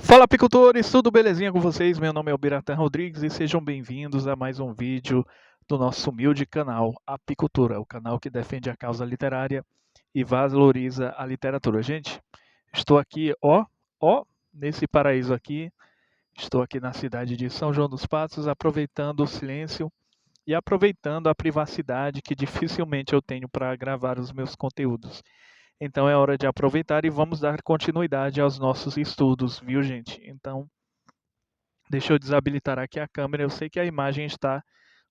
Fala apicultores, tudo belezinha com vocês? Meu nome é Albiratan Rodrigues e sejam bem-vindos a mais um vídeo do nosso humilde canal Apicultura, o canal que defende a causa literária e valoriza a literatura. Gente, estou aqui, nesse paraíso aqui, estou aqui na cidade de São João dos Passos, aproveitando o silêncio e aproveitando a privacidade que dificilmente eu tenho para gravar os meus conteúdos. Então é hora de aproveitar e vamos dar continuidade aos nossos estudos, viu, gente? Então, deixa eu desabilitar aqui a câmera. Eu sei que a imagem está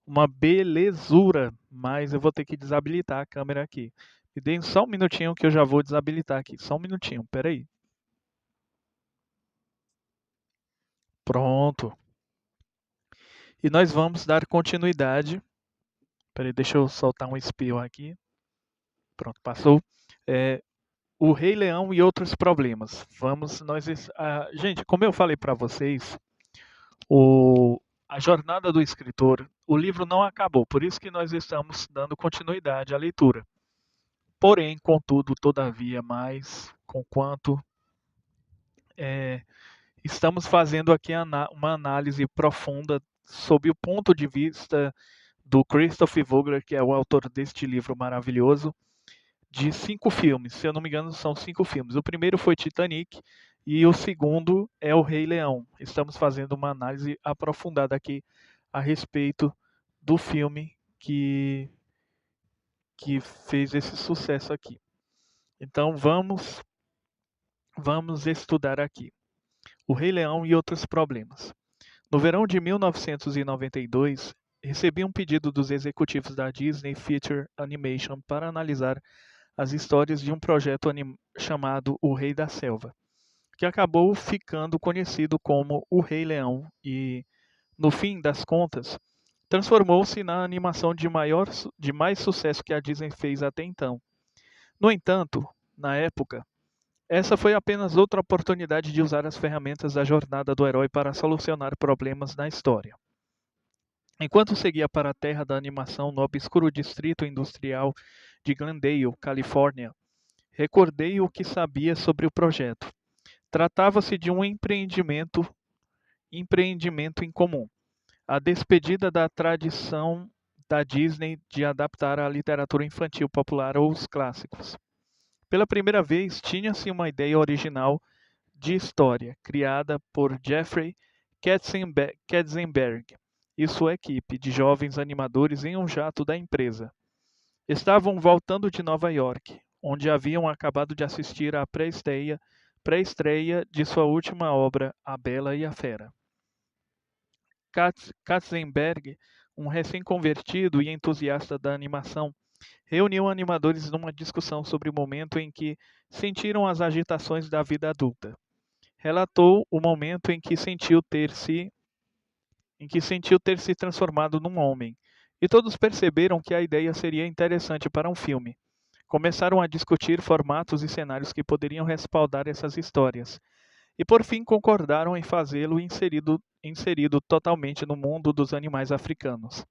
uma belezura, mas eu vou ter que desabilitar a câmera aqui. Me deem só um minutinho que eu já vou desabilitar aqui. Só um minutinho, peraí. Pronto. E nós vamos dar continuidade. Peraí, deixa eu soltar um espirro aqui. Pronto, passou. É, o Rei Leão e outros problemas. Gente, como eu falei para vocês, o, a jornada do escritor, o livro não acabou, por isso que nós estamos dando continuidade à leitura. Porém, contudo, todavia, mais, conquanto, é, estamos fazendo aqui uma análise profunda sob o ponto de vista do Christopher Vogler, que é o autor deste livro maravilhoso, de 5 filmes. Se eu não me engano, são 5 filmes. O primeiro foi Titanic e o segundo é O Rei Leão. Estamos fazendo uma análise aprofundada aqui a respeito do filme que fez esse sucesso aqui. Então vamos estudar aqui O Rei Leão e outros problemas. No verão de 1992, recebi um pedido dos executivos da Disney Feature Animation para analisar as histórias de um projeto chamado O Rei da Selva, que acabou ficando conhecido como O Rei Leão e, no fim das contas, transformou-se na animação de mais sucesso que a Disney fez até então. No entanto, na época, essa foi apenas outra oportunidade de usar as ferramentas da jornada do herói para solucionar problemas na história. Enquanto seguia para a terra da animação no obscuro distrito industrial de Glendale, Califórnia, recordei o que sabia sobre o projeto. Tratava-se de um empreendimento incomum, a despedida da tradição da Disney de adaptar a literatura infantil popular ou os clássicos. Pela primeira vez, tinha-se uma ideia original de história, criada por Jeffrey Katzenberg e sua equipe de jovens animadores em um jato da empresa. Estavam voltando de Nova York, onde haviam acabado de assistir à pré-estreia de sua última obra, A Bela e a Fera. Katzenberg, um recém-convertido e entusiasta da animação, reuniu animadores numa discussão sobre o momento em que sentiram as agitações da vida adulta. Relatou o momento em que sentiu ter se transformado num homem, e todos perceberam que a ideia seria interessante para um filme. Começaram a discutir formatos e cenários que poderiam respaldar essas histórias, e por fim concordaram em fazê-lo inserido totalmente no mundo dos animais africanos.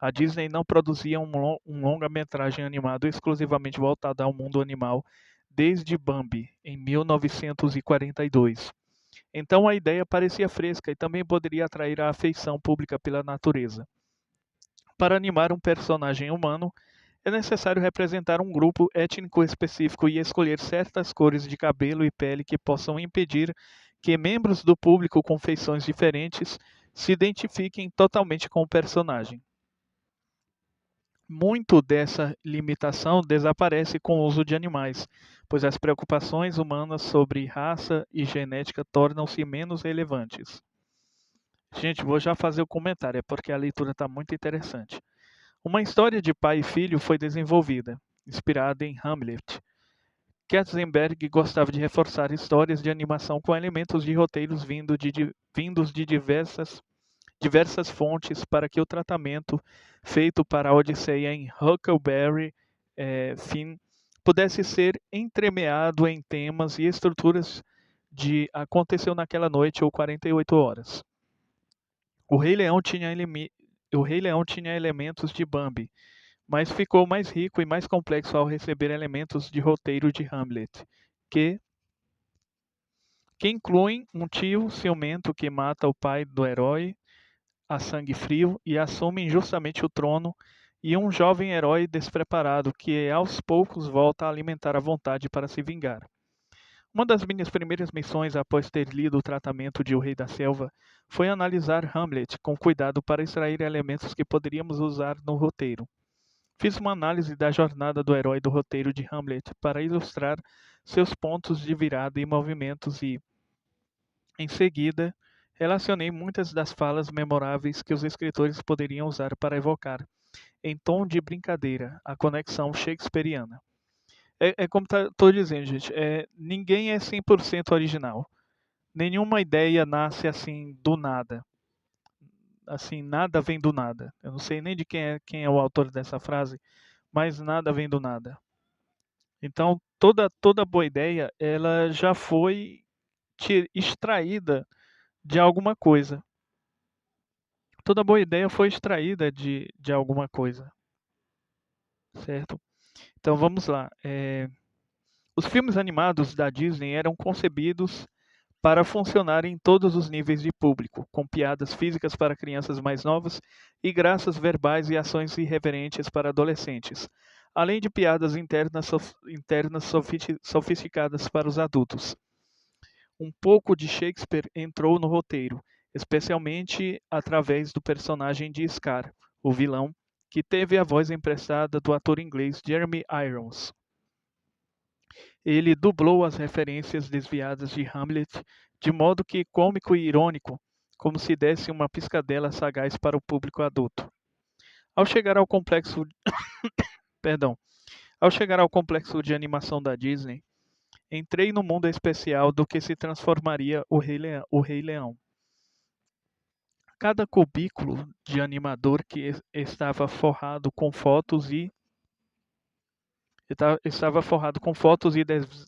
A Disney não produzia um longa-metragem animado exclusivamente voltado ao mundo animal desde Bambi, em 1942. Então a ideia parecia fresca e também poderia atrair a afeição pública pela natureza. Para animar um personagem humano, é necessário representar um grupo étnico específico e escolher certas cores de cabelo e pele que possam impedir que membros do público com feições diferentes se identifiquem totalmente com o personagem. Muito dessa limitação desaparece com o uso de animais, pois as preocupações humanas sobre raça e genética tornam-se menos relevantes. Gente, vou já fazer o comentário, é porque a leitura está muito interessante. Uma história de pai e filho foi desenvolvida, inspirada em Hamlet. Katzenberg gostava de reforçar histórias de animação com elementos de roteiros vindos de diversas fontes para que o tratamento feito para a Odisseia em Huckleberry Finn pudesse ser entremeado em temas e estruturas de Aconteceu naquela noite ou 48 horas. O Rei Leão tinha elementos de Bambi, mas ficou mais rico e mais complexo ao receber elementos de roteiro de Hamlet, que que incluem um tio ciumento que mata o pai do herói a sangue frio e assume injustamente o trono, e um jovem herói despreparado que aos poucos volta a alimentar a vontade para se vingar. Uma das minhas primeiras missões após ter lido o tratamento de O Rei da Selva foi analisar Hamlet com cuidado para extrair elementos que poderíamos usar no roteiro. Fiz uma análise da jornada do herói do roteiro de Hamlet para ilustrar seus pontos de virada e movimentos e, em seguida, relacionei muitas das falas memoráveis que os escritores poderiam usar para evocar, em tom de brincadeira, a conexão shakespeariana. É como estou dizendo, gente, ninguém é 100% original. Nenhuma ideia nasce assim do nada. Assim, nada vem do nada. Eu não sei nem de quem é o autor dessa frase, mas nada vem do nada. Então, toda boa ideia, ela já foi extraída de alguma coisa. Toda boa ideia foi extraída de alguma coisa, certo? Então, vamos lá. Os filmes animados da Disney eram concebidos para funcionar em todos os níveis de público, com piadas físicas para crianças mais novas e graças verbais e ações irreverentes para adolescentes, além de piadas internas sofisticadas para os adultos. Um pouco de Shakespeare entrou no roteiro, especialmente através do personagem de Scar, o vilão, que teve a voz emprestada do ator inglês Jeremy Irons. Ele dublou as referências desviadas de Hamlet de modo que cômico e irônico, como se desse uma piscadela sagaz para o público adulto. Ao chegar ao complexo, perdão, ao chegar ao complexo de animação da Disney, entrei no mundo especial do que se transformaria o Rei Leão. Cada cubículo de animador que estava forrado com fotos e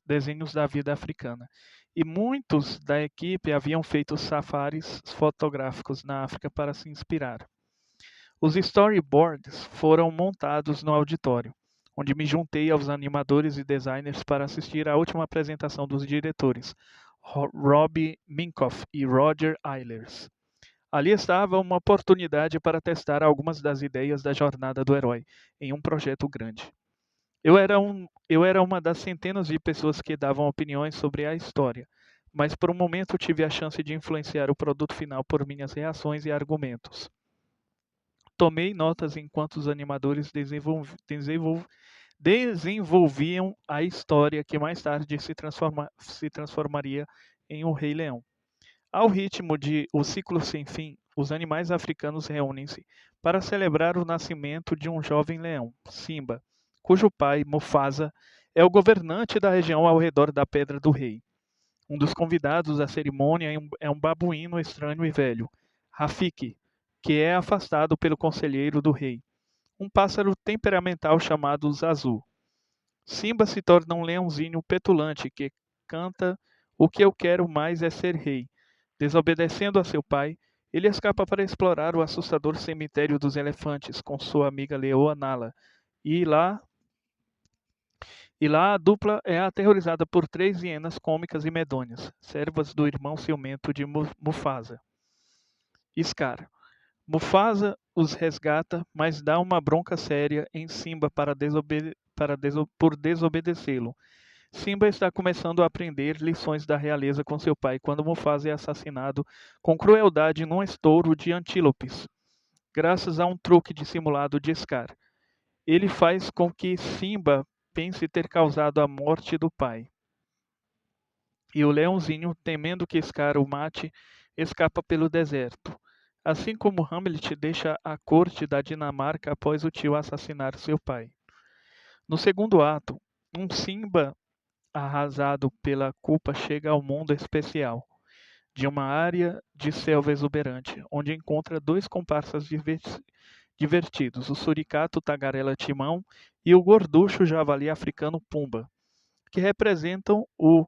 desenhos da vida africana. E muitos da equipe haviam feito safaris fotográficos na África para se inspirar. Os storyboards foram montados no auditório, onde me juntei aos animadores e designers para assistir à última apresentação dos diretores, Rob Minkoff e Roger Eilers. Ali estava uma oportunidade para testar algumas das ideias da jornada do herói em um projeto grande. Eu era uma das centenas de pessoas que davam opiniões sobre a história, mas por um momento tive a chance de influenciar o produto final por minhas reações e argumentos. Tomei notas enquanto os animadores desenvolviam a história que mais tarde se transformaria em O Rei Leão. Ao ritmo de O Ciclo Sem Fim, os animais africanos reúnem-se para celebrar o nascimento de um jovem leão, Simba, cujo pai, Mufasa, é o governante da região ao redor da Pedra do Rei. Um dos convidados à cerimônia é um babuíno estranho e velho, Rafiki, que é afastado pelo conselheiro do rei, um pássaro temperamental chamado Zazu. Simba se torna um leãozinho petulante que canta "O que eu quero mais é ser rei". Desobedecendo a seu pai, ele escapa para explorar o assustador cemitério dos elefantes com sua amiga leoa Nala, e lá a dupla é aterrorizada por 3 hienas cômicas e medonhas, servas do irmão ciumento de Mufasa, Scar. Mufasa os resgata, mas dá uma bronca séria em Simba por desobedecê-lo. Simba está começando a aprender lições da realeza com seu pai quando Mufasa é assassinado com crueldade num estouro de antílopes, graças a um truque dissimulado de Scar. Ele faz com que Simba pense ter causado a morte do pai. E o leãozinho, temendo que Scar o mate, escapa pelo deserto. Assim como Hamlet deixa a corte da Dinamarca após o tio assassinar seu pai. No segundo ato, um Simba arrasado pela culpa chega ao mundo especial, de uma área de selva exuberante, onde encontra 2 comparsas divertidos, o suricato tagarela Timão e o gorducho javali africano Pumba, que representam o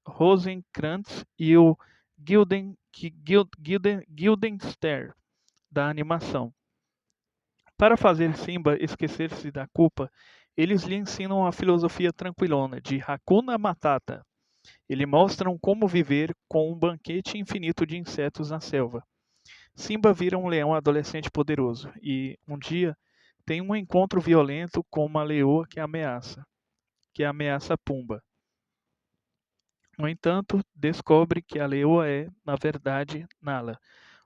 Rosencrantz e o Guildenstern da animação. Para fazer Simba esquecer-se da culpa, eles lhe ensinam a filosofia tranquilona de Hakuna Matata Ele mostra como viver com um banquete infinito de insetos na selva. Simba vira um leão adolescente poderoso e, um dia, tem um encontro violento com uma leoa que ameaça Pumba. No entanto, descobre que a leoa é, na verdade, Nala.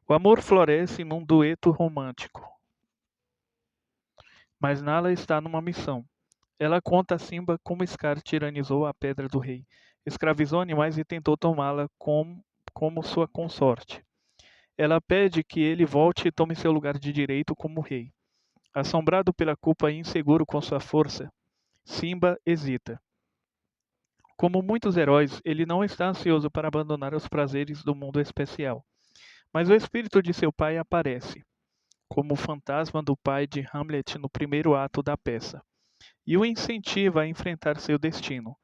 O amor floresce num dueto romântico, mas Nala está numa missão. Ela conta a Simba como Scar tiranizou a Pedra do Rei, escravizou animais e tentou tomá-la como sua consorte. Ela pede que ele volte e tome seu lugar de direito como rei. Assombrado pela culpa e inseguro com sua força, Simba hesita. Como muitos heróis, ele não está ansioso para abandonar os prazeres do mundo especial. Mas o espírito de seu pai aparece, como o fantasma do pai de Hamlet no primeiro ato da peça, e o incentiva a enfrentar seu destino.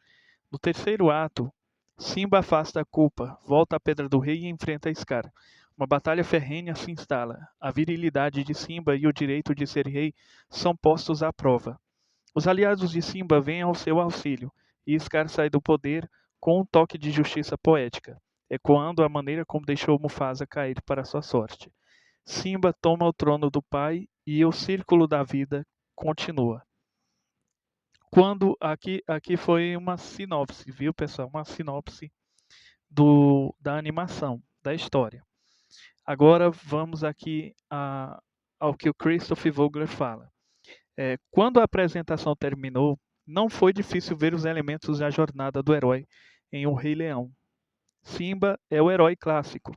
No terceiro ato, Simba afasta a culpa, volta à Pedra do Rei e enfrenta Scar. Uma batalha ferrenha se instala. A virilidade de Simba e o direito de ser rei são postos à prova. Os aliados de Simba vêm ao seu auxílio, e Scar sai do poder com um toque de justiça poética, ecoando a maneira como deixou Mufasa cair para sua sorte. Simba toma o trono do pai e o círculo da vida continua. Aqui foi uma sinopse, viu, pessoal? Uma sinopse da animação, da história. Agora vamos aqui ao que o Christopher Vogler fala. Quando a apresentação terminou, não foi difícil ver os elementos da jornada do herói em O Rei Leão. Simba é o herói clássico,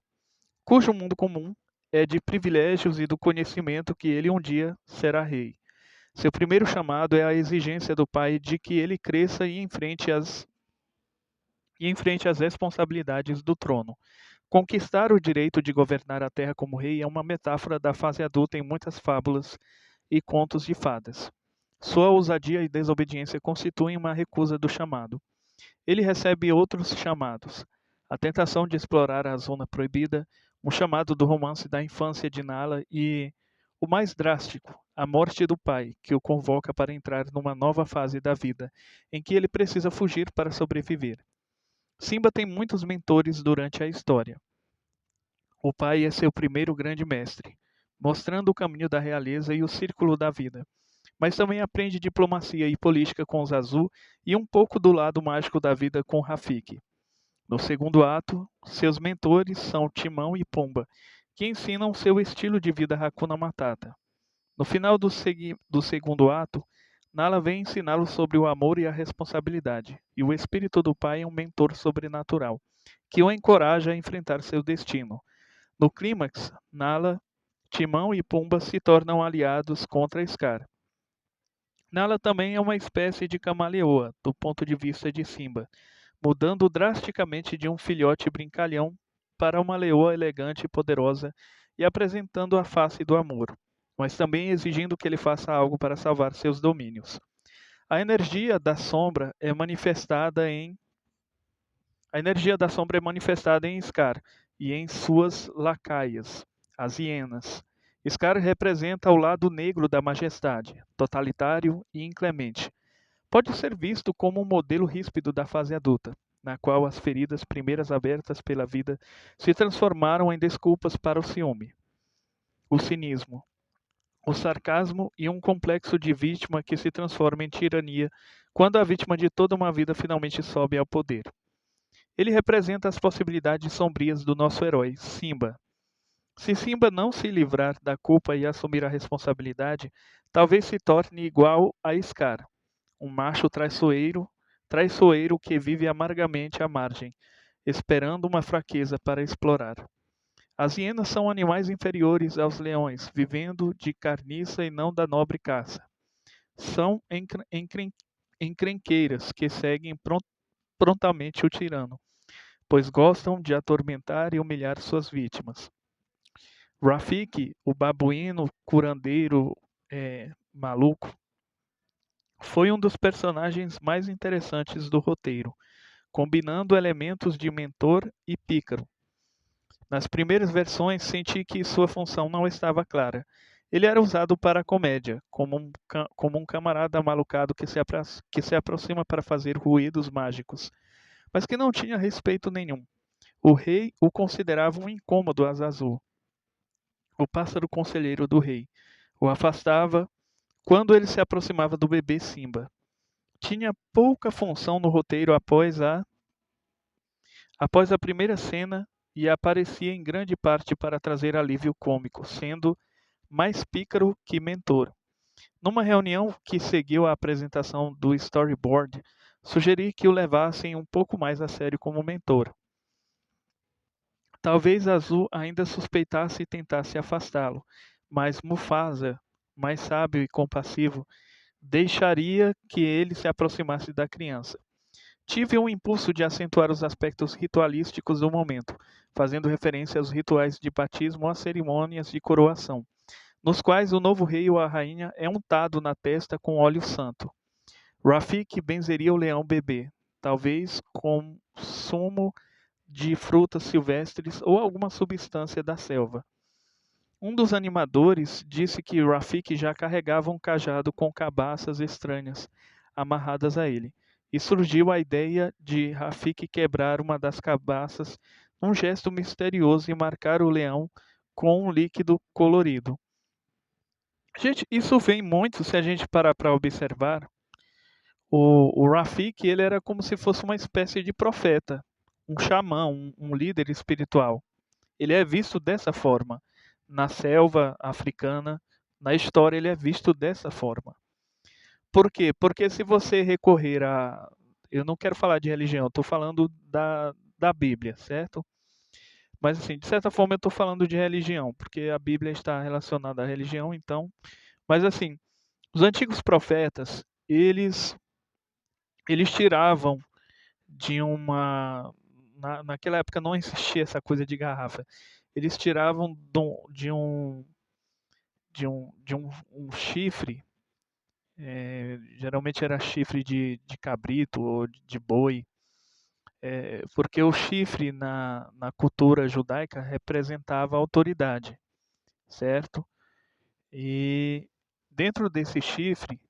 cujo mundo comum é de privilégios e do conhecimento que ele um dia será rei. Seu primeiro chamado é a exigência do pai de que ele cresça e enfrente as responsabilidades do trono. Conquistar o direito de governar a terra como rei é uma metáfora da fase adulta em muitas fábulas e contos de fadas. Sua ousadia e desobediência constituem uma recusa do chamado. Ele recebe outros chamados: a tentação de explorar a zona proibida, um chamado do romance da infância de Nala e, o mais drástico, a morte do pai, que o convoca para entrar numa nova fase da vida, em que ele precisa fugir para sobreviver. Simba tem muitos mentores durante a história. O pai é seu primeiro grande mestre, mostrando o caminho da realeza e o círculo da vida. Mas também aprende diplomacia e política com Zazu e um pouco do lado mágico da vida com Rafiki. No segundo ato, seus mentores são Timão e Pumba, que ensinam seu estilo de vida Hakuna Matata. No final do segundo ato, Nala vem ensiná-lo sobre o amor e a responsabilidade, e o espírito do pai é um mentor sobrenatural, que o encoraja a enfrentar seu destino. No clímax, Nala, Timão e Pumba se tornam aliados contra Scar. Nala também é uma espécie de camaleoa, do ponto de vista de Simba, mudando drasticamente de um filhote brincalhão para uma leoa elegante e poderosa e apresentando a face do amor, mas também exigindo que ele faça algo para salvar seus domínios. A energia da sombra é manifestada em Scar e em suas lacaias, as hienas. Scar representa o lado negro da majestade, totalitário e inclemente. Pode ser visto como um modelo ríspido da fase adulta, na qual as feridas primeiras abertas pela vida se transformaram em desculpas para o ciúme, o cinismo, o sarcasmo e um complexo de vítima que se transforma em tirania quando a vítima de toda uma vida finalmente sobe ao poder. Ele representa as possibilidades sombrias do nosso herói, Simba. Se Simba não se livrar da culpa e assumir a responsabilidade, talvez se torne igual a Scar, um macho traiçoeiro que vive amargamente à margem, esperando uma fraqueza para explorar. As hienas são animais inferiores aos leões, vivendo de carniça e não da nobre caça. São encrenqueiras que seguem prontamente o tirano, pois gostam de atormentar e humilhar suas vítimas. Rafiki, o babuíno curandeiro maluco, foi um dos personagens mais interessantes do roteiro, combinando elementos de mentor e pícaro. Nas primeiras versões, senti que sua função não estava clara. Ele era usado para a comédia, como um camarada malucado que se aproxima para fazer ruídos mágicos. mas que não tinha respeito nenhum. O rei o considerava um incômodo asa azul, o pássaro conselheiro do rei. O afastava quando ele se aproximava do bebê Simba. Tinha pouca função no roteiro após a primeira cena e aparecia em grande parte para trazer alívio cômico, sendo mais pícaro que mentor. Numa reunião que seguiu a apresentação do storyboard, sugeri que o levassem um pouco mais a sério como mentor. Talvez Azul ainda suspeitasse e tentasse afastá-lo, mas Mufasa, mais sábio e compassivo, deixaria que ele se aproximasse da criança. Tive um impulso de acentuar os aspectos ritualísticos do momento, fazendo referência aos rituais de batismo ou às cerimônias de coroação, nos quais o novo rei ou a rainha é untado na testa com óleo santo. Rafiki benzeria o leão bebê, talvez com sumo de frutas silvestres ou alguma substância da selva. Um dos animadores disse que Rafiki já carregava um cajado com cabaças estranhas amarradas a ele, e surgiu a ideia de Rafiki quebrar uma das cabaças num gesto misterioso e marcar o leão com um líquido colorido. Gente, isso vem muito se a gente parar para observar. O Rafiki, ele era como se fosse uma espécie de profeta, um xamã, um líder espiritual. Ele é visto dessa forma. Na selva africana, na história, ele é visto dessa forma. Por quê? Porque se você recorrer a. Eu não quero falar de religião, estou falando da Bíblia, certo? Mas, assim, de certa forma, eu estou falando de religião, porque a Bíblia está relacionada à religião, então. Mas, assim, os antigos profetas, eles tiravam de uma. Naquela época não existia essa coisa de garrafa. Eles tiravam de um chifre, geralmente era chifre de cabrito ou de boi, porque o chifre na cultura judaica representava autoridade, certo? E dentro desse chifre,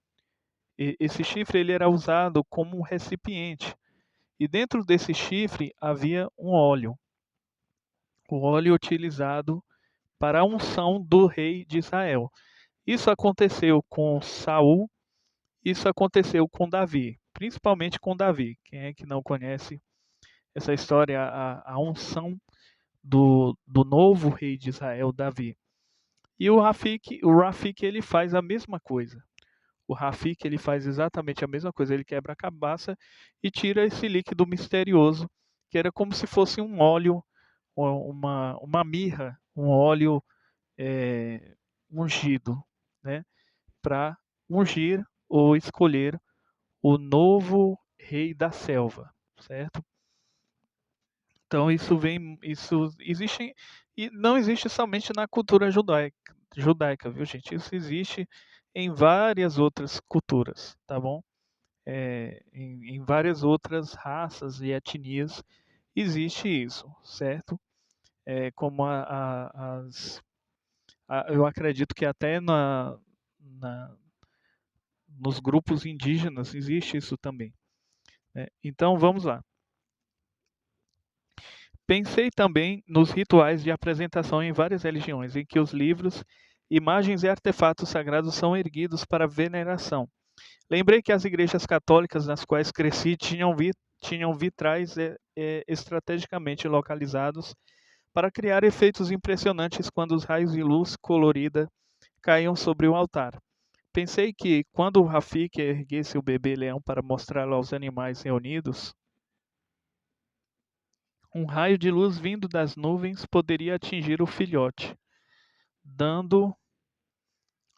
esse chifre ele era usado como um recipiente. E dentro desse chifre havia um óleo, o óleo utilizado para a unção do rei de Israel. Isso aconteceu com Saul, isso aconteceu com Davi, principalmente com Davi. Quem é que não conhece essa história, a unção do novo rei de Israel, Davi? E o Rafik ele faz a mesma coisa. O Rafik ele faz exatamente a mesma coisa. Ele quebra a cabaça e tira esse líquido misterioso, que era como se fosse um óleo, uma mirra, um óleo ungido, né? Para ungir ou escolher o novo rei da selva, certo? Então isso existe e não existe somente na cultura judaica, viu, gente? Isso existe em várias outras culturas, tá bom? Em várias outras raças e etnias existe isso, certo? Como eu acredito que até na- nos grupos indígenas existe isso também, né? Então vamos lá. Pensei também nos rituais de apresentação em várias religiões, em que os livros, imagens e artefatos sagrados são erguidos para veneração. Lembrei que as igrejas católicas nas quais cresci tinham vitrais estrategicamente localizados para criar efeitos impressionantes quando os raios de luz colorida caíam sobre o altar. Pensei que, quando o Rafiki erguesse o bebê leão para mostrá-lo aos animais reunidos, um raio de luz vindo das nuvens poderia atingir o filhote, dando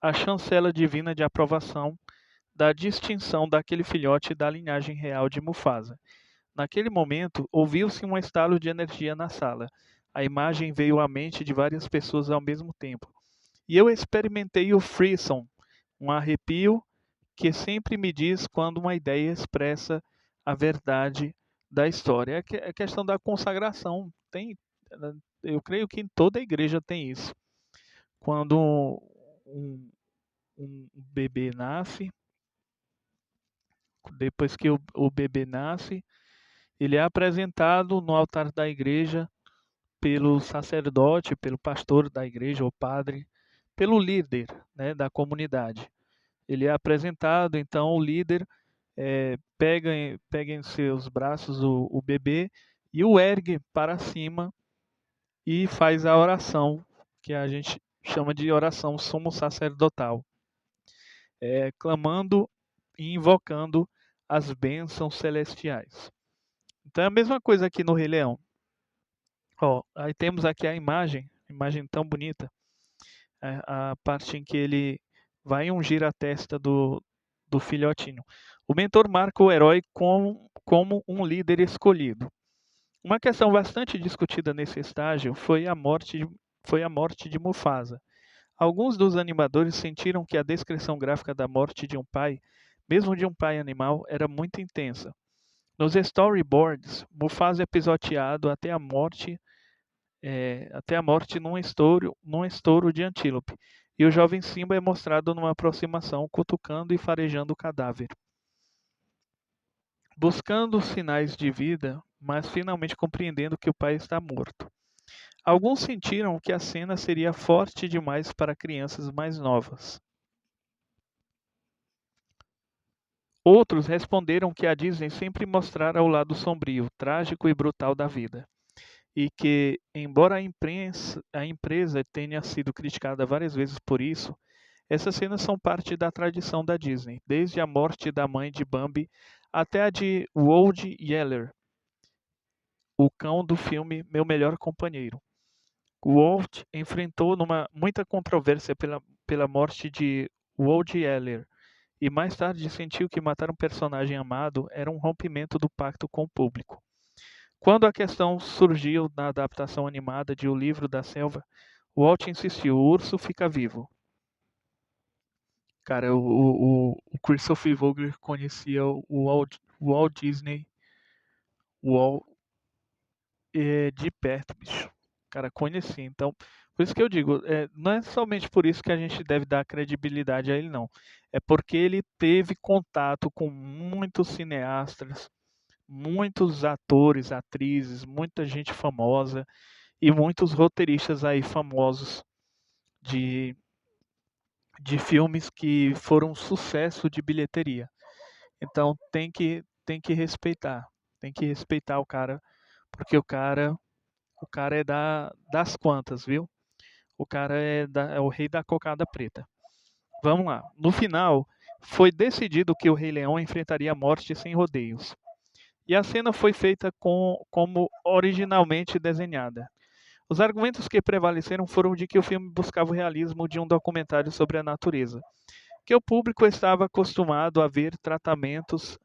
a chancela divina de aprovação da distinção daquele filhote da linhagem real de Mufasa. Naquele momento, ouviu-se um estalo de energia na sala. A imagem veio à mente de várias pessoas ao mesmo tempo. E eu experimentei o frisson, um arrepio que sempre me diz quando uma ideia expressa a verdade da história. É a questão da consagração. Eu creio que em toda igreja tem isso. Quando um bebê nasce, depois que o bebê nasce, Ele é apresentado no altar da igreja pelo sacerdote, pelo pastor da igreja, ou padre, pelo líder, né, da comunidade. Ele é apresentado, então o líder pega em seus braços o bebê e o ergue para cima e faz a oração, que a gente chama de oração sumo sacerdotal, clamando e invocando as bênçãos celestiais. Então é a mesma coisa aqui no Rei Leão. Ó, aí temos aqui a imagem tão bonita, a parte em que ele vai ungir a testa do filhotinho. O mentor marca o herói como um líder escolhido. Uma questão bastante discutida nesse estágio foi a morte de Mufasa. Alguns dos animadores sentiram que a descrição gráfica da morte de um pai, mesmo de um pai animal, era muito intensa. Nos storyboards, Mufasa é pisoteado até a morte num estouro de antílope, e o jovem Simba é mostrado numa aproximação, cutucando e farejando o cadáver, buscando sinais de vida, mas finalmente compreendendo que o pai está morto. Alguns sentiram que a cena seria forte demais para crianças mais novas. Outros responderam que a Disney sempre mostrara o lado sombrio, trágico e brutal da vida, e que, embora a empresa tenha sido criticada várias vezes por isso, essas cenas são parte da tradição da Disney, desde a morte da mãe de Bambi até a de Woody Yeller, o cão do filme Meu Melhor Companheiro. Walt enfrentou muita controvérsia pela morte de Woody Yeller, e mais tarde sentiu que matar um personagem amado era um rompimento do pacto com o público. Quando a questão surgiu na adaptação animada de O Livro da Selva, Walt insistiu: o urso fica vivo. Cara, o Christopher Vogler conhecia o Walt Disney de perto, bicho. Cara, conheci. Então, por isso que eu digo, não é somente por isso que a gente deve dar credibilidade a ele, não. É porque ele teve contato com muitos cineastas, muitos atores, atrizes, muita gente famosa e muitos roteiristas aí famosos de, de filmes que foram um sucesso de bilheteria. Então tem que respeitar o cara, porque o cara é das quantas, viu? O cara é o rei da cocada preta. Vamos lá. No final, foi decidido que o Rei Leão enfrentaria a morte sem rodeios. E a cena foi feita como originalmente desenhada. Os argumentos que prevaleceram foram de que o filme buscava o realismo de um documentário sobre a natureza, que o público estava acostumado a ver tratamentos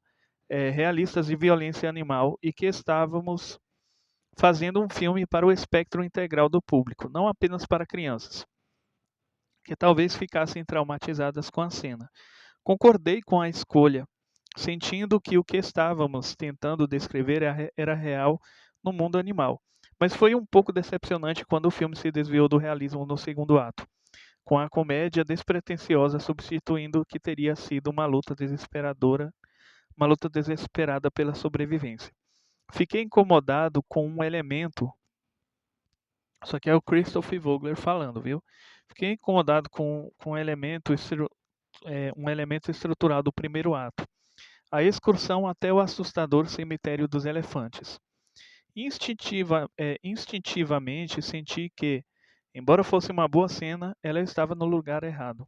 realistas de violência animal e que estávamos fazendo um filme para o espectro integral do público, não apenas para crianças, que talvez ficassem traumatizadas com a cena. Concordei com a escolha, sentindo que o que estávamos tentando descrever era real no mundo animal. Mas foi um pouco decepcionante quando o filme se desviou do realismo no segundo ato, com a comédia despretensiosa substituindo o que teria sido uma luta desesperada pela sobrevivência. Fiquei incomodado com um elemento, só que é o Christopher Vogler falando, viu? Fiquei incomodado com um elemento estrutural do primeiro ato, a excursão até o assustador cemitério dos elefantes. Instintivamente senti que, embora fosse uma boa cena, ela estava no lugar errado.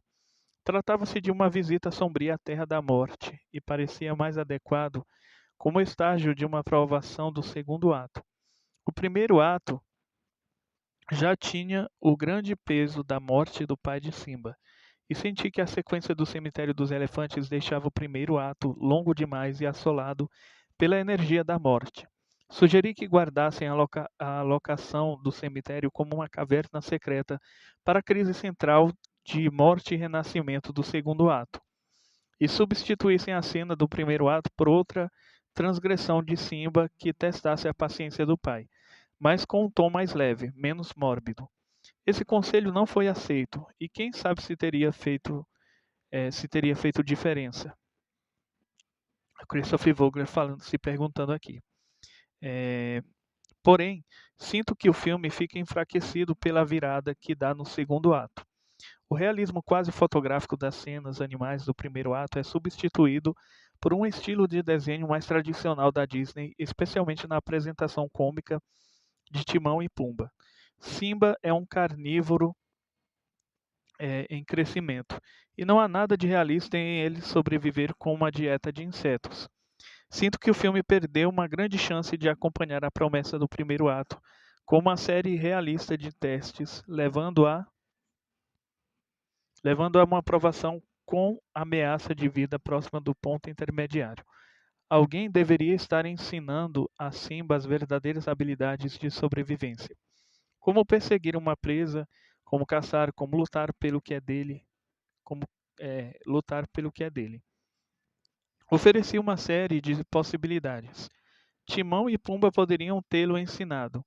Tratava-se de uma visita sombria à Terra da Morte e parecia mais adequado como estágio de uma aprovação do segundo ato. O primeiro ato já tinha o grande peso da morte do pai de Simba, e senti que a sequência do cemitério dos elefantes deixava o primeiro ato longo demais e assolado pela energia da morte. Sugeri que guardassem a locação do cemitério como uma caverna secreta para a crise central de morte e renascimento do segundo ato, e substituíssem a cena do primeiro ato por outra transgressão de Simba que testasse a paciência do pai, mas com um tom mais leve, menos mórbido. Esse conselho não foi aceito, e quem sabe se teria feito diferença. Christopher Vogler falando, se perguntando aqui. Porém, sinto que o filme fica enfraquecido pela virada que dá no segundo ato. O realismo quase fotográfico das cenas animais do primeiro ato é substituído por um estilo de desenho mais tradicional da Disney, especialmente na apresentação cômica de Timão e Pumba. Simba é um carnívoro em crescimento, e não há nada de realista em ele sobreviver com uma dieta de insetos. Sinto que o filme perdeu uma grande chance de acompanhar a promessa do primeiro ato com uma série realista de testes, levando a uma aprovação com ameaça de vida próxima do ponto intermediário. Alguém deveria estar ensinando a Simba as verdadeiras habilidades de sobrevivência. Como perseguir uma presa, como caçar, como lutar pelo que é dele, como lutar pelo que é dele. Oferecia uma série de possibilidades. Timão e Pumba poderiam tê-lo ensinado.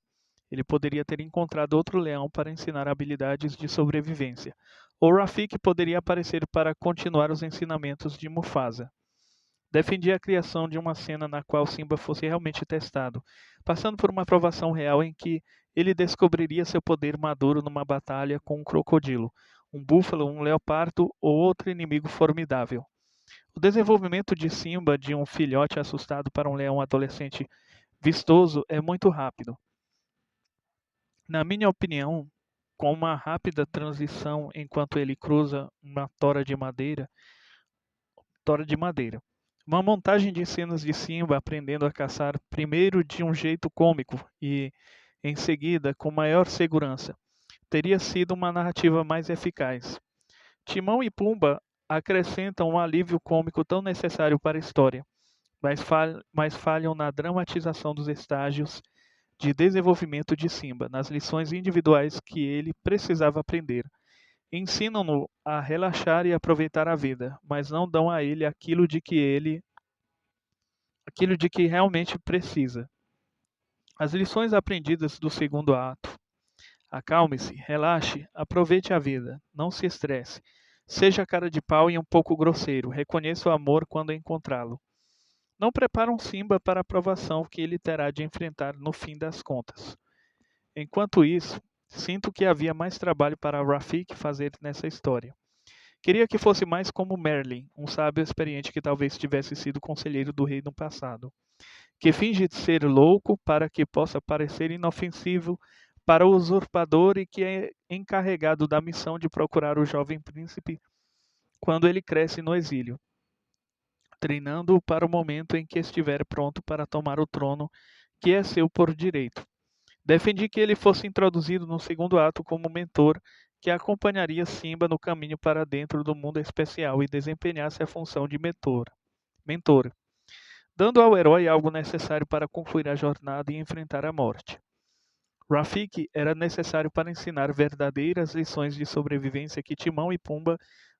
Ele poderia ter encontrado outro leão para ensinar habilidades de sobrevivência. Ou Rafiki poderia aparecer para continuar os ensinamentos de Mufasa. Defendia a criação de uma cena na qual Simba fosse realmente testado, passando por uma provação real em que ele descobriria seu poder maduro numa batalha com um crocodilo, um búfalo, um leopardo ou outro inimigo formidável. O desenvolvimento de Simba de um filhote assustado para um leão adolescente vistoso é muito rápido. Na minha opinião, com uma rápida transição enquanto ele cruza uma tora de madeira. Uma montagem de cenas de Simba aprendendo a caçar primeiro de um jeito cômico e, em seguida, com maior segurança, teria sido uma narrativa mais eficaz. Timão e Pumba acrescentam um alívio cômico tão necessário para a história, mas falham na dramatização dos estágios de desenvolvimento de Simba, nas lições individuais que ele precisava aprender. Ensinam-no a relaxar e aproveitar a vida, mas não dão a ele aquilo de que realmente precisa. As lições aprendidas do segundo ato. Acalme-se, relaxe, aproveite a vida, não se estresse. Seja cara de pau e um pouco grosseiro, reconheça o amor quando encontrá-lo. Não preparam Simba para a provação que ele terá de enfrentar no fim das contas. Enquanto isso, sinto que havia mais trabalho para Rafiki fazer nessa história. Queria que fosse mais como Merlin, um sábio experiente que talvez tivesse sido conselheiro do rei no passado, que finge ser louco para que possa parecer inofensivo para o usurpador e que é encarregado da missão de procurar o jovem príncipe quando ele cresce no exílio, treinando-o para o momento em que estiver pronto para tomar o trono que é seu por direito. Defendi que ele fosse introduzido no segundo ato como mentor que acompanharia Simba no caminho para dentro do mundo especial e desempenhasse a função de mentor, dando ao herói algo necessário para concluir a jornada e enfrentar a morte. Rafiki era necessário para ensinar verdadeiras lições de sobrevivência que Timão e Pumba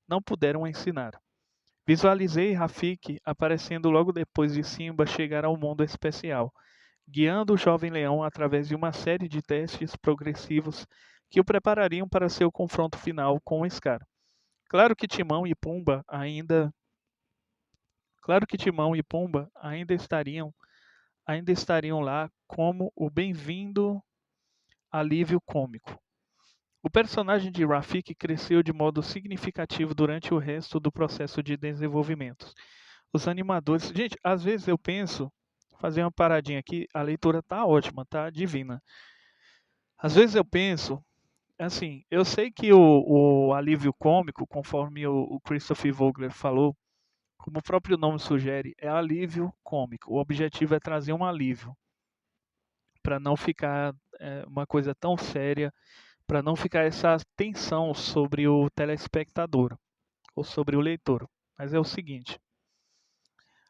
não puderam ensinar. Visualizei Rafiki aparecendo logo depois de Simba chegar ao mundo especial, guiando o jovem leão através de uma série de testes progressivos que o preparariam para seu confronto final com o Scar. Claro que Timão e Pumba ainda estariam lá como o bem-vindo alívio cômico. O personagem de Rafiki cresceu de modo significativo durante o resto do processo de desenvolvimento. Os animadores, gente, às vezes eu penso, fazer uma paradinha aqui, a leitura tá ótima, tá divina. Às vezes eu penso, assim, eu sei que o alívio cômico, conforme o Christopher Vogler falou, como o próprio nome sugere, é alívio cômico. O objetivo é trazer um alívio, para não ficar uma coisa tão séria, para não ficar essa tensão sobre o telespectador ou sobre o leitor. Mas é o seguinte,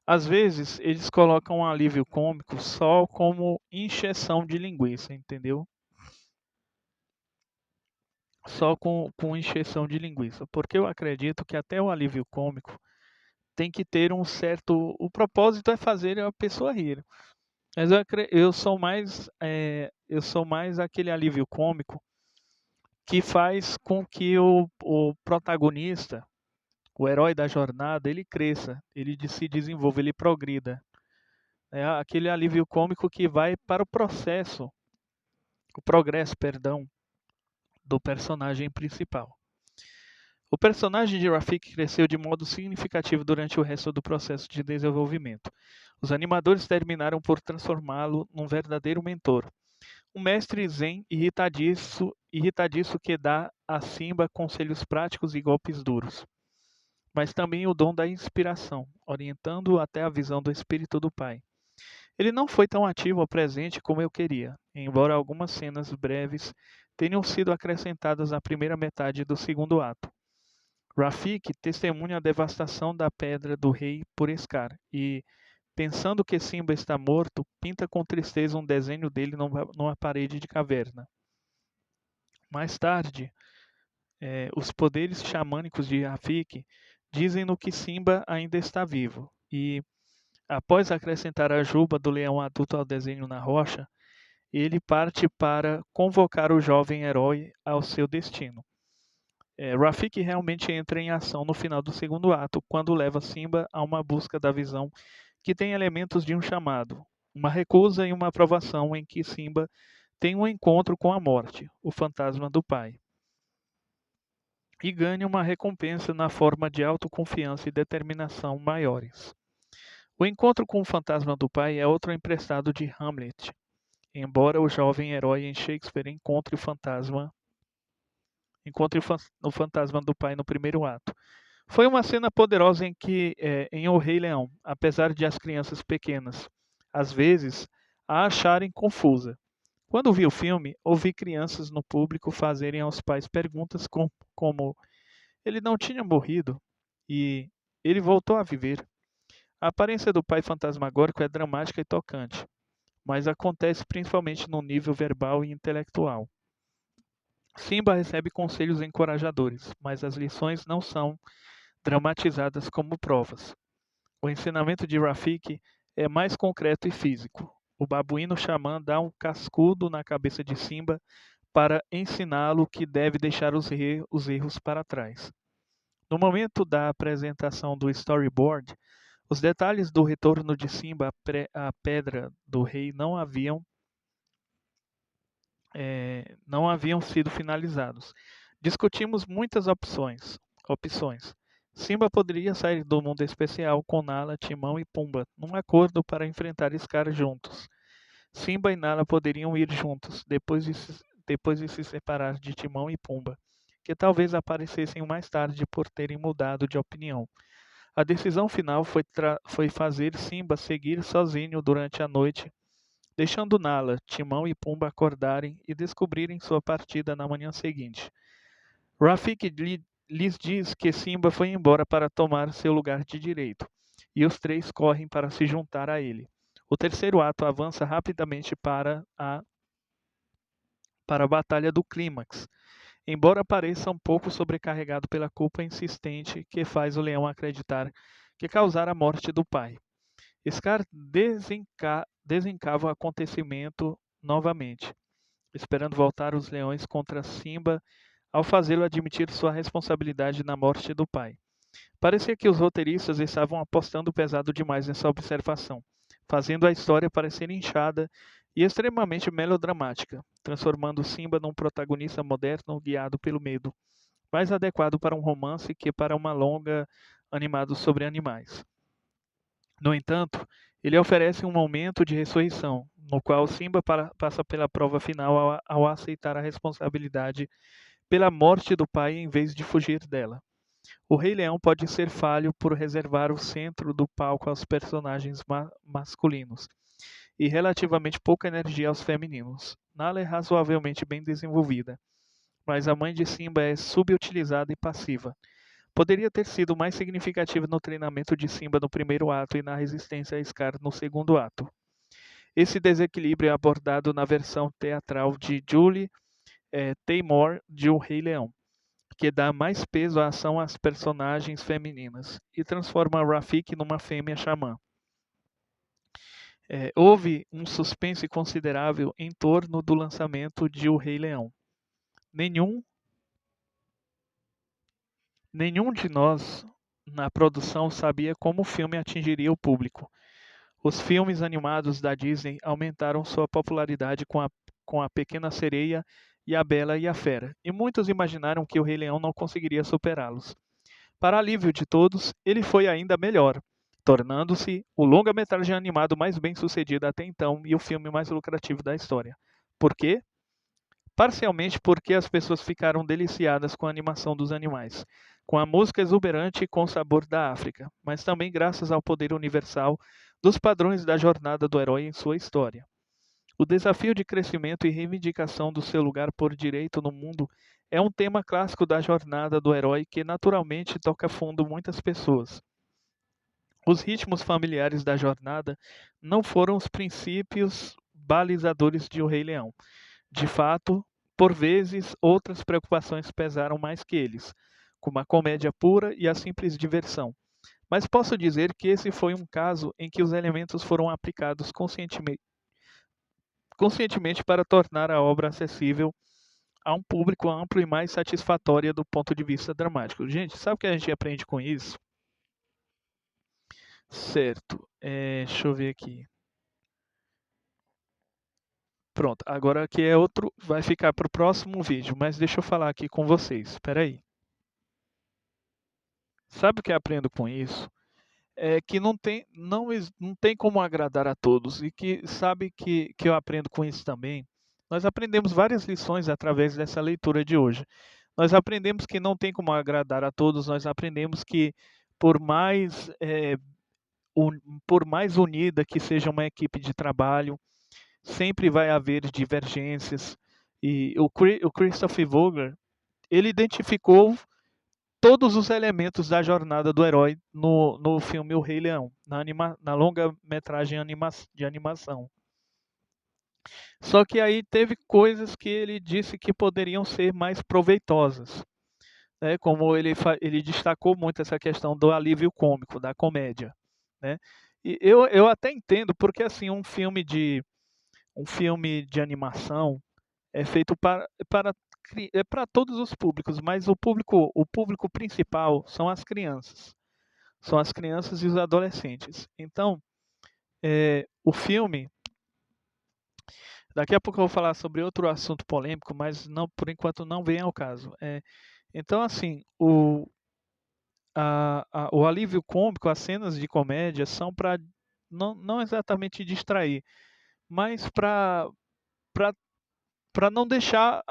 às vezes eles colocam um alívio cômico só como encheção de linguiça, entendeu? Só com encheção de linguiça, porque eu acredito que até o alívio cômico tem que ter um certo. O propósito é fazer a pessoa rir. Mas eu sou mais aquele alívio cômico que faz com que o protagonista, o herói da jornada, ele cresça, ele se desenvolva, ele progrida. É aquele alívio cômico que vai para o progresso, perdão, do personagem principal. O personagem de Rafiki cresceu de modo significativo durante o resto do processo de desenvolvimento. Os animadores terminaram por transformá-lo num verdadeiro mentor. Um mestre zen irritadiço que dá a Simba conselhos práticos e golpes duros, mas também o dom da inspiração, orientando-o até a visão do espírito do pai. Ele não foi tão ativo ao presente como eu queria, embora algumas cenas breves tenham sido acrescentadas na primeira metade do segundo ato. Rafiki testemunha a devastação da Pedra do Rei por Scar e, pensando que Simba está morto, pinta com tristeza um desenho dele numa parede de caverna. Mais tarde, os poderes xamânicos de Rafiki dizem-no que Simba ainda está vivo e, após acrescentar a juba do leão adulto ao desenho na rocha, ele parte para convocar o jovem herói ao seu destino. Rafiki realmente entra em ação no final do segundo ato, quando leva Simba a uma busca da visão que tem elementos de um chamado, uma recusa e uma aprovação em que Simba tem um encontro com a morte, o fantasma do pai, e ganha uma recompensa na forma de autoconfiança e determinação maiores. O encontro com o fantasma do pai é outro emprestado de Hamlet, embora o jovem herói em Shakespeare encontre o fantasma do pai no primeiro ato. Foi uma cena poderosa em O Rei Leão, apesar de as crianças pequenas, às vezes, a acharem confusa. Quando vi o filme, ouvi crianças no público fazerem aos pais perguntas como ele não tinha morrido e ele voltou a viver. A aparência do pai fantasmagórico é dramática e tocante, mas acontece principalmente no nível verbal e intelectual. Simba recebe conselhos encorajadores, mas as lições não são dramatizadas como provas. O ensinamento de Rafiki é mais concreto e físico. O babuíno xamã dá um cascudo na cabeça de Simba para ensiná-lo que deve deixar os erros para trás. No momento da apresentação do storyboard, os detalhes do retorno de Simba à Pedra do Rei não haviam sido finalizados. Discutimos muitas opções. Simba poderia sair do mundo especial com Nala, Timão e Pumba, num acordo para enfrentar Scar juntos. Simba e Nala poderiam ir juntos, depois de se separar de Timão e Pumba, que talvez aparecessem mais tarde por terem mudado de opinião. A decisão final foi fazer Simba seguir sozinho durante a noite, deixando Nala, Timão e Pumba acordarem e descobrirem sua partida na manhã seguinte. Rafiki lhes diz que Simba foi embora para tomar seu lugar de direito, e os três correm para se juntar a ele. O terceiro ato avança rapidamente para a Batalha do Clímax, embora pareça um pouco sobrecarregado pela culpa insistente que faz o leão acreditar que causara a morte do pai. Scar desencava o acontecimento novamente, esperando voltar os leões contra Simba ao fazê-lo admitir sua responsabilidade na morte do pai. Parecia que os roteiristas estavam apostando pesado demais nessa observação, fazendo a história parecer inchada e extremamente melodramática, transformando Simba num protagonista moderno guiado pelo medo, mais adequado para um romance que para uma longa animado sobre animais. No entanto, ele oferece um momento de ressurreição, no qual Simba passa pela prova final ao aceitar a responsabilidade pela morte do pai em vez de fugir dela. O Rei Leão pode ser falho por reservar o centro do palco aos personagens masculinos e relativamente pouca energia aos femininos. Nala é razoavelmente bem desenvolvida, mas a mãe de Simba é subutilizada e passiva. Poderia ter sido mais significativa no treinamento de Simba no primeiro ato e na resistência a Scar no segundo ato. Esse desequilíbrio é abordado na versão teatral de Julie Taymor de O Rei Leão, que dá mais peso à ação às personagens femininas e transforma Rafiki numa fêmea xamã. Houve um suspense considerável em torno do lançamento de O Rei Leão. Nenhum de nós na produção sabia como o filme atingiria o público. Os filmes animados da Disney aumentaram sua popularidade com a Pequena Sereia e a Bela e a Fera, e muitos imaginaram que o Rei Leão não conseguiria superá-los. Para alívio de todos, ele foi ainda melhor, tornando-se o longa-metragem animado mais bem-sucedido até então e o filme mais lucrativo da história. Por quê? Parcialmente porque as pessoas ficaram deliciadas com a animação dos animais, com a música exuberante e com o sabor da África, mas também graças ao poder universal dos padrões da jornada do herói em sua história. O desafio de crescimento e reivindicação do seu lugar por direito no mundo é um tema clássico da jornada do herói que naturalmente toca fundo muitas pessoas. Os ritmos familiares da jornada não foram os princípios balizadores de O Rei Leão. De fato, por vezes, outras preocupações pesaram mais que eles, como a comédia pura e a simples diversão. Mas posso dizer que esse foi um caso em que os elementos foram aplicados conscientemente para tornar a obra acessível a um público amplo e mais satisfatória do ponto de vista dramático. Gente, sabe o que a gente aprende com isso? Certo. Deixa eu ver aqui. Pronto, agora aqui é outro, vai ficar para o próximo vídeo, mas deixa eu falar aqui com vocês. Espera aí. Sabe o que eu aprendo com isso? É que não tem como agradar a todos e que sabe que eu aprendo com isso também. Nós aprendemos várias lições através dessa leitura de hoje. Nós aprendemos que não tem como agradar a todos, nós aprendemos que por mais, por mais unida que seja uma equipe de trabalho, sempre vai haver divergências. E o Christopher Vogler, ele identificou todos os elementos da jornada do herói no filme O Rei Leão, na longa-metragem de animação. Só que aí teve coisas que ele disse que poderiam ser mais proveitosas, né? Como ele destacou muito essa questão do alívio cômico, da comédia, né? E eu até entendo, porque assim, um filme de animação é feito para todos os públicos, mas o público principal são as crianças. São as crianças e os adolescentes. Então, o filme. Daqui a pouco eu vou falar sobre outro assunto polêmico, mas não, por enquanto não vem ao caso. Então, assim, o alívio cômico, as cenas de comédia são para não exatamente distrair, mas para não deixar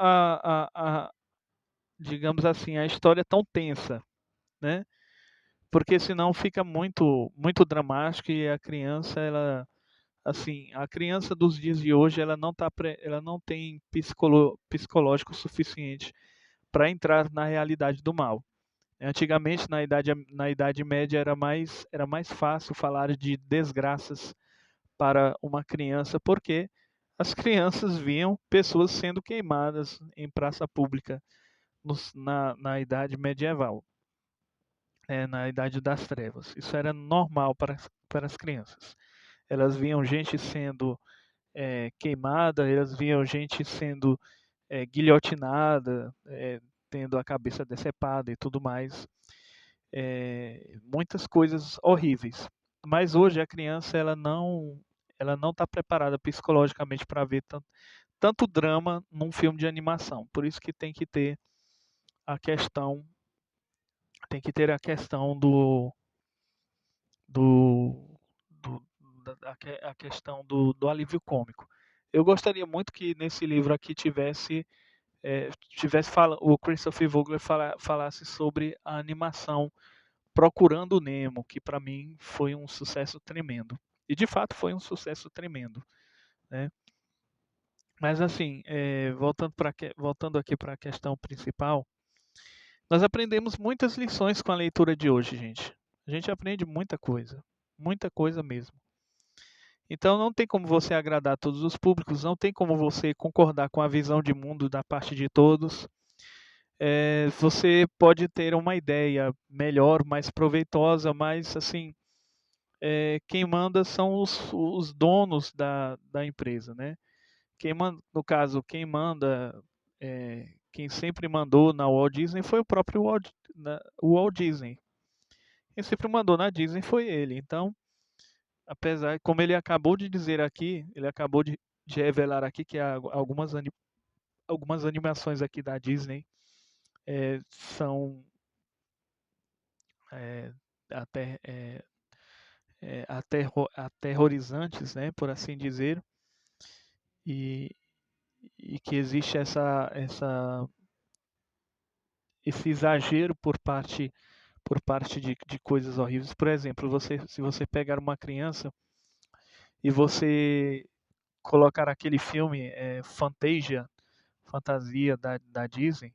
digamos assim, a história tão tensa, né? Porque senão fica muito dramático e a criança, ela, assim, a criança dos dias de hoje, ela não tem psicológico suficiente para entrar na realidade do mal. Antigamente, na Idade Média, era mais fácil falar de desgraças para uma criança, porque as crianças viam pessoas sendo queimadas em praça pública na Idade Medieval, na Idade das Trevas. Isso era normal para as crianças. Elas viam gente sendo queimada, elas viam gente sendo guilhotinada, tendo a cabeça decepada e tudo mais. Muitas coisas horríveis. Mas hoje a criança ela não está preparada psicologicamente para ver tanto drama num filme de animação. Por isso que a questão tem que ter a questão do, do a questão do alívio cômico. Eu gostaria muito que nesse livro aqui o Christopher Vogler falasse sobre a animação Procurando o Nemo, que para mim foi um sucesso tremendo. E de fato foi um sucesso tremendo, né? Mas assim, voltando aqui para a questão principal, nós aprendemos muitas lições com a leitura de hoje, gente. A gente aprende muita coisa mesmo. Então não tem como você agradar todos os públicos, não tem como você concordar com a visão de mundo da parte de todos. Você pode ter uma ideia melhor, mais proveitosa, mas assim, quem manda são os donos da empresa, né? No caso, quem sempre mandou na Walt Disney foi o próprio o Walt Disney. Quem sempre mandou na Disney foi ele. Então, apesar, como ele acabou de dizer aqui, ele acabou de revelar aqui que algumas animações aqui da Disney são é, até, aterrorizantes, né, por assim dizer, e, e que existe esse exagero por parte de coisas horríveis. Por exemplo, se você pegar uma criança e você colocar aquele filme Fantasia da Disney,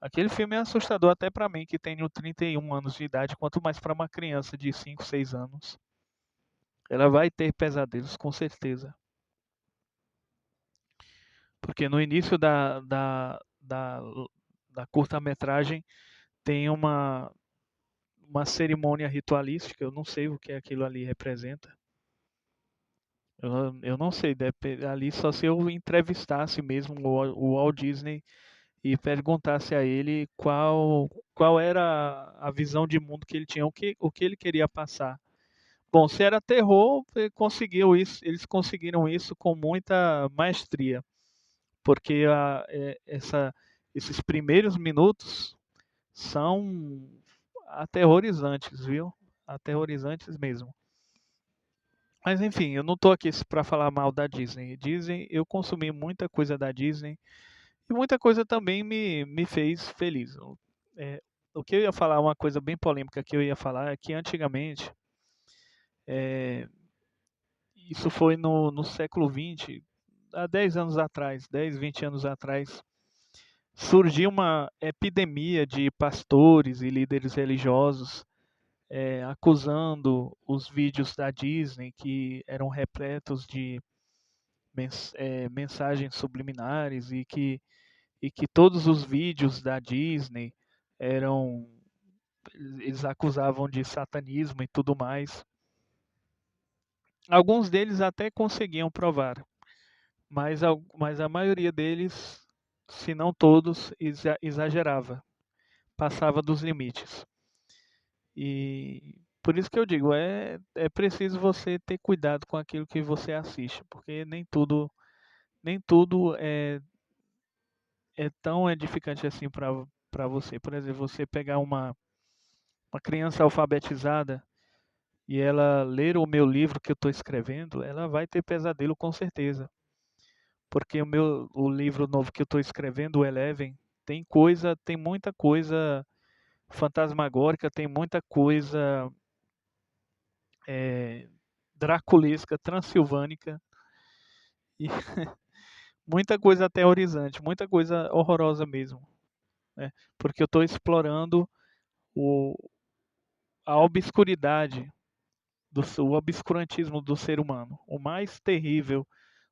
aquele filme é assustador até para mim, que tenho 31 anos de idade, quanto mais para uma criança de 5, 6 anos. Ela vai ter pesadelos, com certeza. Porque no início da curta-metragem tem uma cerimônia ritualística, eu não sei o que aquilo ali representa. Eu não sei, ali só se eu entrevistasse mesmo o Walt Disney e perguntasse a ele qual era a visão de mundo que ele tinha, o que ele queria passar. Bom, se era terror, eles conseguiram isso com muita maestria, porque esses primeiros minutos são aterrorizantes, viu? Aterrorizantes mesmo. Mas enfim, eu não tô aqui para falar mal da Disney. Disney, eu consumi muita coisa da Disney e muita coisa também me fez feliz. É, o que eu ia falar, uma coisa bem polêmica que eu ia falar é que antigamente, é, isso foi no século XX, há 10 anos atrás, 10, 20 anos atrás, surgiu uma epidemia de pastores e líderes religiosos acusando os vídeos da Disney que eram repletos de mensagens subliminares e que todos os vídeos da Disney eram eles acusavam de satanismo e tudo mais. Alguns deles até conseguiam provar, mas a maioria deles, se não todos, exagerava, passava dos limites. E por isso que eu digo, é preciso você ter cuidado com aquilo que você assiste, porque nem tudo é tão edificante assim para você. Por exemplo, você pegar uma criança alfabetizada e ela ler o meu livro que eu estou escrevendo, ela vai ter pesadelo com certeza. Porque o livro novo que eu estou escrevendo, o Eleven, tem muita coisa fantasmagórica, tem muita coisa é, draculesca, transilvânica e muita coisa aterrorizante, muita coisa horrorosa mesmo, né? Porque eu estou explorando o, a obscuridade, o obscurantismo do ser humano, o mais terrível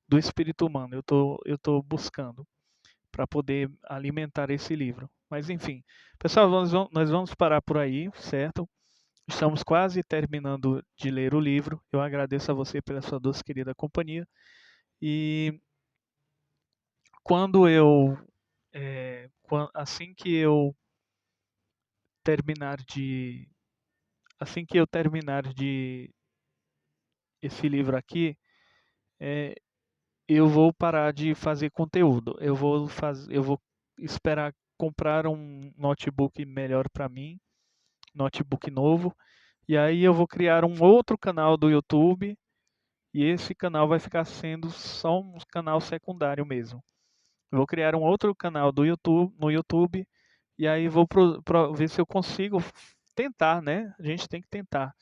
do espírito humano. Eu tô buscando para poder alimentar esse livro. Mas enfim, pessoal, nós vamos parar por aí, certo? Estamos quase terminando de ler o livro. Eu agradeço a você pela sua doce querida companhia. E quando eu, assim que eu terminar de, assim que eu terminar de esse livro aqui, é, eu vou parar de fazer conteúdo. Eu vou esperar comprar um notebook melhor para mim, notebook novo, e aí eu vou criar um outro canal do YouTube e esse canal vai ficar sendo só um canal secundário mesmo. Eu vou criar um outro canal no YouTube e aí vou ver se eu consigo tentar, né? A gente tem que tentar.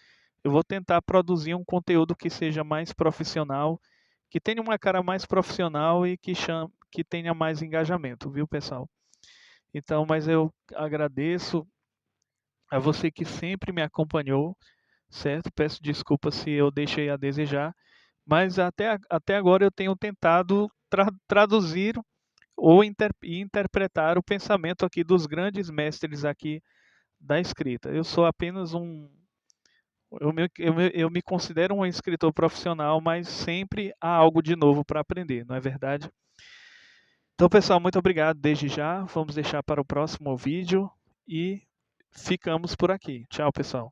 Eu vou tentar produzir um conteúdo que seja mais profissional, que tenha uma cara mais profissional e que tenha mais engajamento, viu, pessoal? Então, mas eu agradeço a você que sempre me acompanhou, certo? Peço desculpas se eu deixei a desejar, mas até agora eu tenho tentado traduzir ou interpretar o pensamento aqui dos grandes mestres aqui da escrita. Eu sou apenas eu me considero um escritor profissional, mas sempre há algo de novo para aprender, não é verdade? Então, pessoal, muito obrigado desde já. Vamos deixar para o próximo vídeo e ficamos por aqui. Tchau, pessoal.